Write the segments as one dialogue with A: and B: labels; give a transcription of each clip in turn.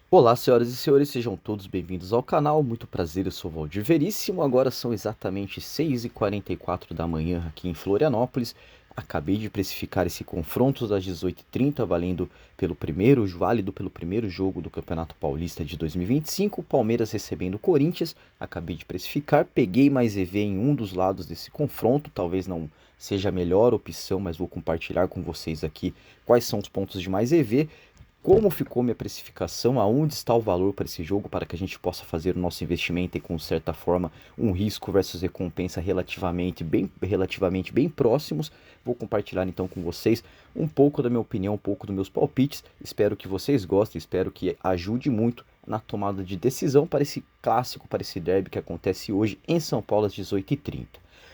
A: Olá, senhoras e senhores, sejam todos bem-vindos ao canal. Muito prazer, eu sou o Valdir Veríssimo. Agora são exatamente 6h44 da manhã aqui em Florianópolis. Acabei de precificar esse confronto das 18h30, válido pelo primeiro jogo do Campeonato Paulista de 2025. Palmeiras recebendo o Corinthians. Acabei de precificar, peguei mais EV em um dos lados desse confronto. Talvez não seja a melhor opção, mas vou compartilhar com vocês aqui quais são os pontos de mais EV. Como ficou minha precificação, aonde está o valor para esse jogo, para que a gente possa fazer o nosso investimento e com certa forma um risco versus recompensa relativamente bem próximos. Vou compartilhar então com vocês um pouco da minha opinião, um pouco dos meus palpites. Espero que vocês gostem, espero que ajude muito na tomada de decisão para esse clássico, para esse derby que acontece hoje em São Paulo às 18h30.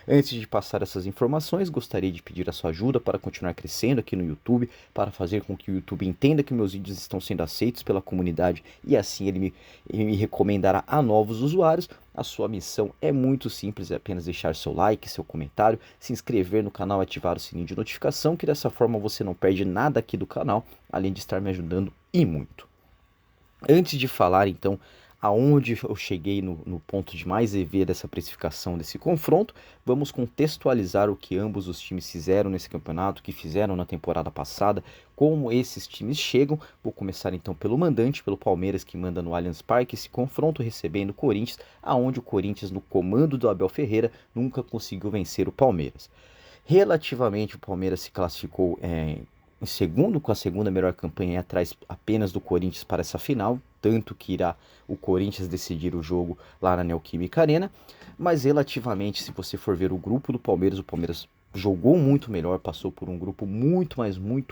A: Antes de passar essas informações, gostaria de pedir a sua ajuda para continuar crescendo aqui no YouTube, para fazer com que o YouTube entenda que meus vídeos estão sendo aceitos pela comunidade e assim ele me recomendará a novos usuários. A sua missão é muito simples, é apenas deixar seu like, seu comentário, se inscrever no canal e ativar o sininho de notificação, que dessa forma você não perde nada aqui do canal, além de estar me ajudando e muito. Antes de falar então aonde eu cheguei no ponto de mais EV dessa precificação desse confronto, vamos contextualizar o que ambos os times fizeram nesse campeonato, que fizeram na temporada passada, como esses times chegam. Vou começar então pelo mandante, pelo Palmeiras, que manda no Allianz Parque, esse confronto recebendo o Corinthians, aonde o Corinthians, no comando do Abel Ferreira, nunca conseguiu vencer o Palmeiras. Relativamente, o Palmeiras se classificou em segundo, com a segunda melhor campanha, atrás apenas do Corinthians para essa final, tanto que irá o Corinthians decidir o jogo lá na Neoquímica Arena. Mas relativamente, se você for ver o grupo do Palmeiras, o Palmeiras jogou muito melhor, passou por um grupo muito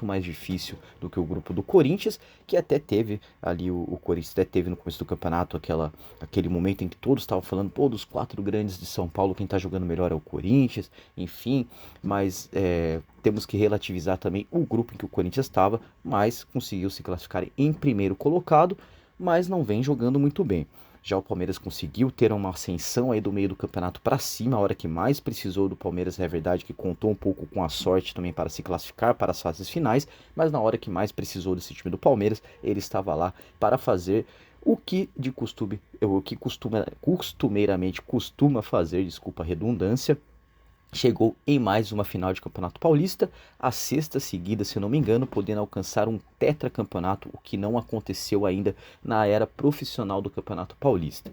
A: mais difícil do que o grupo do Corinthians, que até teve ali, o Corinthians até teve no começo do campeonato aquele momento em que todos estavam falando, pô, dos 4 grandes de São Paulo, quem está jogando melhor é o Corinthians, enfim, mas temos que relativizar também o grupo em que o Corinthians estava, mas conseguiu se classificar em primeiro colocado, mas não vem jogando muito bem. Já o Palmeiras conseguiu ter uma ascensão aí do meio do campeonato para cima, a hora que mais precisou do Palmeiras, é verdade que contou um pouco com a sorte também para se classificar para as fases finais, mas na hora que mais precisou desse time do Palmeiras, ele estava lá para fazer o que de costume, costumeiramente costuma fazer, desculpa a redundância. Chegou em mais uma final de Campeonato Paulista, a sexta seguida, se não me engano, podendo alcançar um tetracampeonato, o que não aconteceu ainda na era profissional do Campeonato Paulista.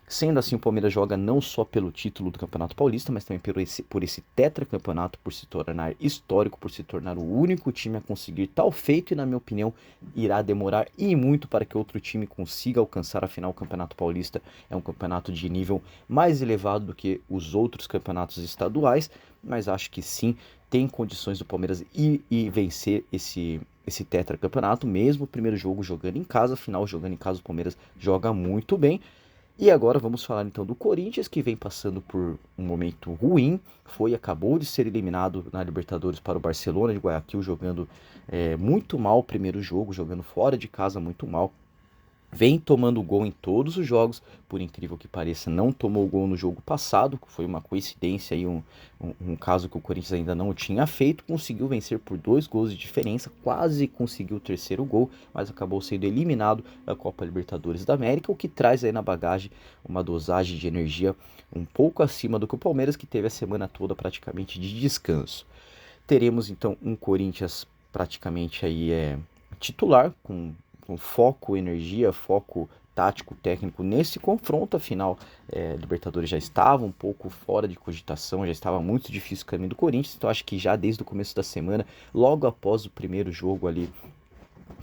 A: Sendo assim, o Palmeiras joga não só pelo título do Campeonato Paulista, mas também por esse tetracampeonato, por se tornar histórico, por se tornar o único time a conseguir tal feito, e na minha opinião, irá demorar e muito para que outro time consiga alcançar. Afinal, o Campeonato Paulista é um campeonato de nível mais elevado do que os outros campeonatos estaduais, mas acho que sim, tem condições do Palmeiras ir e vencer esse tetracampeonato, mesmo o primeiro jogo jogando em casa. Afinal, jogando em casa, o Palmeiras joga muito bem. E agora vamos falar então do Corinthians, que vem passando por um momento ruim, acabou de ser eliminado na Libertadores para o Barcelona de Guayaquil, jogando muito mal o primeiro jogo, jogando fora de casa muito mal. Vem tomando gol em todos os jogos, por incrível que pareça, não tomou gol no jogo passado, que foi uma coincidência aí, um caso que o Corinthians ainda não tinha feito. Conseguiu vencer por 2 gols de diferença, quase conseguiu o terceiro gol, mas acabou sendo eliminado da Copa Libertadores da América, o que traz aí na bagagem uma dosagem de energia um pouco acima do que o Palmeiras, que teve a semana toda praticamente de descanso. Teremos então um Corinthians praticamente aí titular, com foco, energia, foco tático, técnico nesse confronto. Afinal, Libertadores já estava um pouco fora de cogitação, já estava muito difícil o caminho do Corinthians, então acho que já desde o começo da semana, logo após o primeiro jogo ali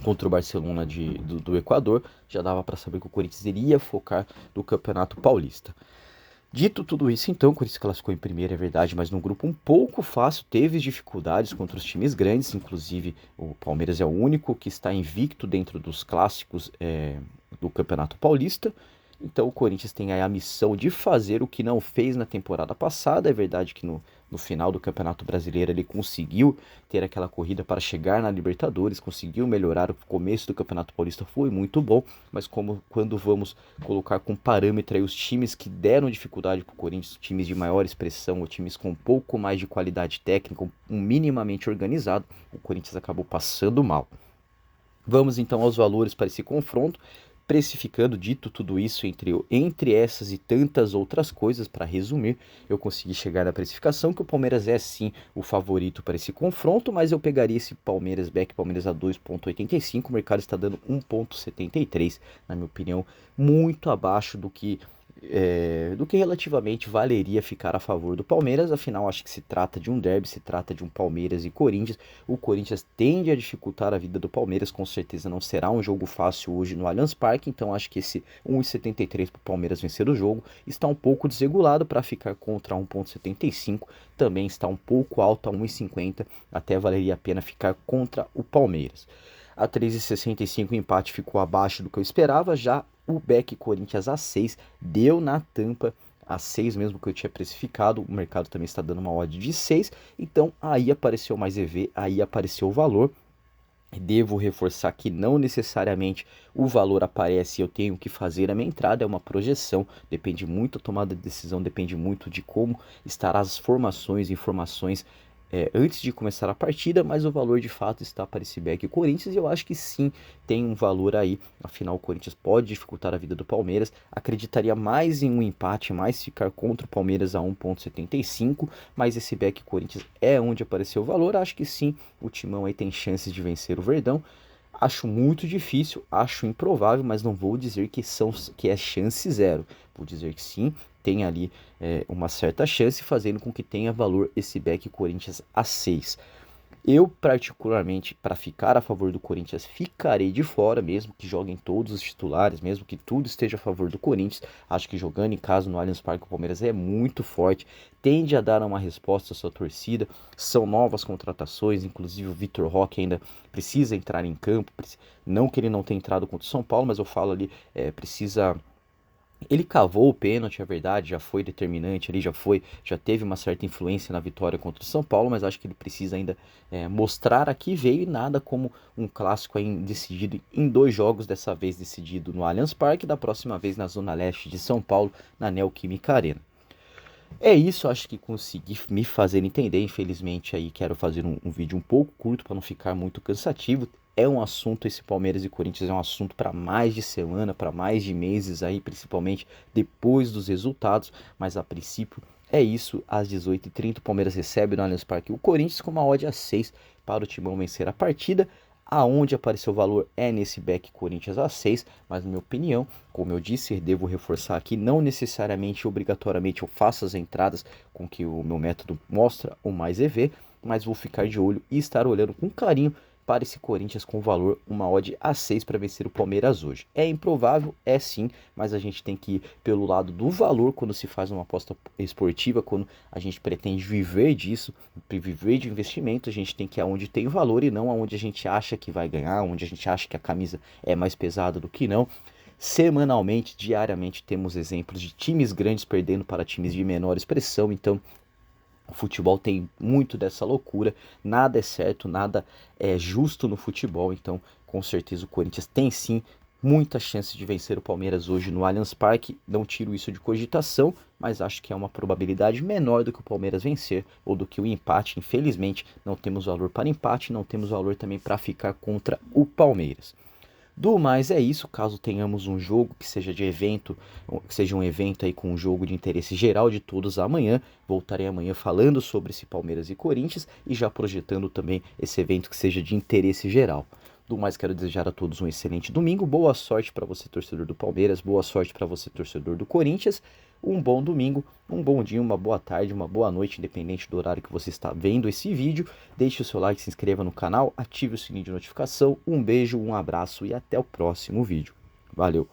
A: contra o Barcelona do Equador, já dava para saber que o Corinthians iria focar no Campeonato Paulista. Dito tudo isso, então, o Corinthians classificou em primeiro, é verdade, mas num grupo um pouco fácil, teve dificuldades contra os times grandes, inclusive o Palmeiras é o único que está invicto dentro dos clássicos do Campeonato Paulista. Então o Corinthians tem aí a missão de fazer o que não fez na temporada passada. É verdade que no no final do Campeonato Brasileiro ele conseguiu ter aquela corrida para chegar na Libertadores, conseguiu melhorar. O começo do Campeonato Paulista foi muito bom, mas quando vamos colocar com parâmetro aí os times que deram dificuldade para o Corinthians, times de maior expressão, ou times com um pouco mais de qualidade técnica, um minimamente organizado, o Corinthians acabou passando mal. Vamos então aos valores para esse confronto, precificando, dito tudo isso, entre essas e tantas outras coisas, para resumir, eu consegui chegar na precificação que o Palmeiras é sim o favorito para esse confronto, mas eu pegaria esse Palmeiras a 2,85, o mercado está dando 1,73, na minha opinião, muito abaixo do que relativamente valeria ficar a favor do Palmeiras. Afinal, acho que se trata de um derby, se trata de um Palmeiras e Corinthians. O Corinthians tende a dificultar a vida do Palmeiras, com certeza não será um jogo fácil hoje no Allianz Parque, então acho que esse 1,73 para o Palmeiras vencer o jogo está um pouco desregulado para ficar contra 1,75, também está um pouco alto a 1,50, até valeria a pena ficar contra o Palmeiras. A 3,65 o empate ficou abaixo do que eu esperava, já o Beck Corinthians a 6 deu na tampa, a 6 mesmo que eu tinha precificado, o mercado também está dando uma odd de 6, então aí apareceu mais EV, aí apareceu o valor. Devo reforçar que não necessariamente o valor aparece e eu tenho que fazer a minha entrada, é uma projeção, depende muito da tomada de decisão, depende muito de como estarão as informações antes de começar a partida, mas o valor de fato está para esse back Corinthians e eu acho que sim, tem um valor aí, afinal o Corinthians pode dificultar a vida do Palmeiras, acreditaria mais em um empate, mais ficar contra o Palmeiras a 1,75, mas esse back Corinthians é onde apareceu o valor, acho que sim, o Timão aí tem chances de vencer o Verdão. Acho muito difícil, acho improvável, mas não vou dizer que é chance zero. Vou dizer que sim, tem ali uma certa chance, fazendo com que tenha valor esse back Corinthians a 6. Eu, particularmente, para ficar a favor do Corinthians, ficarei de fora, mesmo que joguem todos os titulares, mesmo que tudo esteja a favor do Corinthians. Acho que jogando em casa no Allianz Parque, o Palmeiras é muito forte, tende a dar uma resposta à sua torcida. São novas contratações, inclusive o Vitor Roque ainda precisa entrar em campo. Não que ele não tenha entrado contra o São Paulo, mas eu falo ali, precisa. Ele cavou o pênalti, é verdade, já foi determinante, ele já teve uma certa influência na vitória contra o São Paulo, mas acho que ele precisa ainda mostrar a que veio, e nada como um clássico aí decidido em 2 jogos, dessa vez decidido no Allianz Parque, da próxima vez na Zona Leste de São Paulo, na Neoquímica Arena. É isso, acho que consegui me fazer entender. Infelizmente aí quero fazer um vídeo um pouco curto para não ficar muito cansativo. É um assunto, esse Palmeiras e Corinthians é um assunto para mais de semana, para mais de meses aí, principalmente depois dos resultados, mas a princípio é isso. Às 18h30 o Palmeiras recebe no Allianz Parque o Corinthians com uma odd a 6 para o Timão vencer a partida. Aonde apareceu o valor é nesse back Corinthians a 6, mas na minha opinião, como eu disse, devo reforçar aqui, não necessariamente, obrigatoriamente eu faço as entradas com que o meu método mostra o mais EV, mas vou ficar de olho e estar olhando com carinho para esse Corinthians com valor, uma odd a 6 para vencer o Palmeiras hoje. É improvável? É sim, mas a gente tem que ir pelo lado do valor quando se faz uma aposta esportiva, quando a gente pretende viver disso, viver de investimento, a gente tem que ir aonde tem valor e não aonde a gente acha que vai ganhar, onde a gente acha que a camisa é mais pesada do que não. Semanalmente, diariamente, temos exemplos de times grandes perdendo para times de menor expressão, então o futebol tem muito dessa loucura, nada é certo, nada é justo no futebol, então com certeza o Corinthians tem sim muita chance de vencer o Palmeiras hoje no Allianz Parque. Não tiro isso de cogitação, mas acho que é uma probabilidade menor do que o Palmeiras vencer ou do que o empate. Infelizmente não temos valor para empate, não temos valor também para ficar contra o Palmeiras. Do mais é isso, caso tenhamos um jogo que seja de evento, que seja um evento aí com um jogo de interesse geral de todos amanhã, voltarei amanhã falando sobre esse Palmeiras e Corinthians e já projetando também esse evento que seja de interesse geral. Do mais, quero desejar a todos um excelente domingo, boa sorte para você torcedor do Palmeiras, boa sorte para você torcedor do Corinthians, um bom domingo, um bom dia, uma boa tarde, uma boa noite, independente do horário que você está vendo esse vídeo. Deixe o seu like, se inscreva no canal, ative o sininho de notificação. Um beijo, um abraço e até o próximo vídeo. Valeu!